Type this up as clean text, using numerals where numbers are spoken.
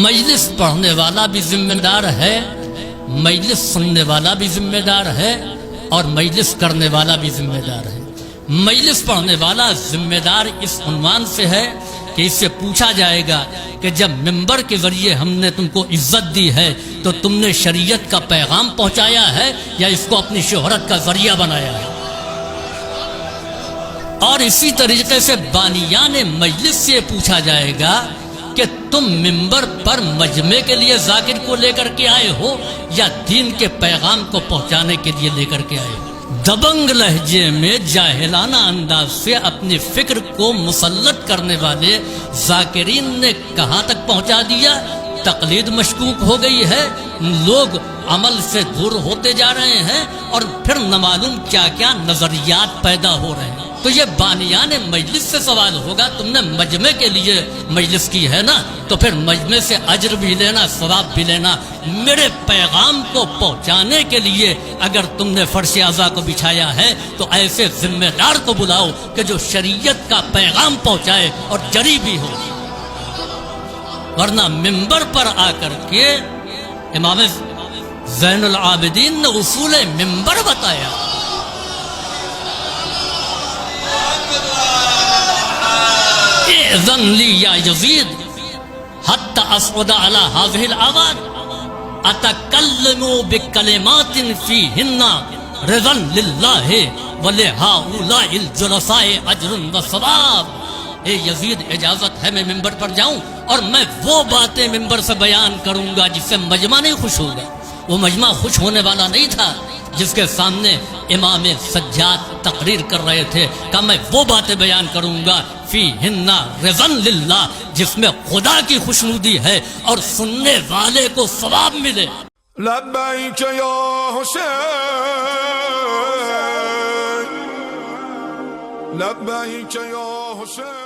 مجلس پڑھنے والا بھی ذمہ دار ہے، مجلس سننے والا بھی ذمہ دار ہے، اور مجلس کرنے والا بھی ذمہ دار ہے۔ مجلس پڑھنے والا ذمہ دار اس عنوان سے ہے کہ اس سے پوچھا جائے گا کہ جب ممبر کے ذریعے ہم نے تم کو عزت دی ہے تو تم نے شریعت کا پیغام پہنچایا ہے یا اس کو اپنی شہرت کا ذریعہ بنایا ہے؟ اور اسی طریقے سے بانیان مجلس سے پوچھا جائے گا کہ تم ممبر پر مجمع کے لیے ذاکر کو لے کر کے آئے ہو یا دین کے پیغام کو پہنچانے کے لیے لے کر کے آئے ہو؟ دبنگ لہجے میں جاہلانہ انداز سے اپنی فکر کو مسلط کرنے والے ذاکرین نے کہاں تک پہنچا دیا؟ تقلید مشکوک ہو گئی ہے، لوگ عمل سے دور ہوتے جا رہے ہیں اور پھر نہ معلوم کیا کیا نظریات پیدا ہو رہے ہیں۔ تو یہ بانیان مجلس سے سوال ہوگا، تم نے مجمع کے لیے مجلس کی ہے نا، تو پھر مجمع سے اجر بھی لینا، ثواب بھی لینا۔ میرے پیغام کو پہنچانے کے لیے اگر تم نے فرش اعضا کو بچھایا ہے تو ایسے ذمہ دار کو بلاؤ کہ جو شریعت کا پیغام پہنچائے اور جری بھی ہو، ورنہ ممبر پر آ کر کے امام زین العابدین نے اصول ممبر بتایا۔ اذن لی یا یزید حتی اصعد علی هذه الاعواد اتکلم بکلمات فیہن رضا للہ ولہؤلاء الجلساء اجر وثواب۔ اے یزید اجازت ہے میں ممبر پر جاؤں اور میں وہ باتیں ممبر سے بیان کروں گا جس سے مجمع نہیں خوش ہوگا۔ وہ مجمع خوش ہونے والا نہیں تھا جس کے سامنے امام سجاد تقریر کر رہے تھے، کہ میں وہ باتیں بیان کروں گا فیہن رضا للہ، جس میں خدا کی خوشنودی ہے اور سننے والے کو ثواب ملے۔ لبیک یا حسین، لبیک یا حسین۔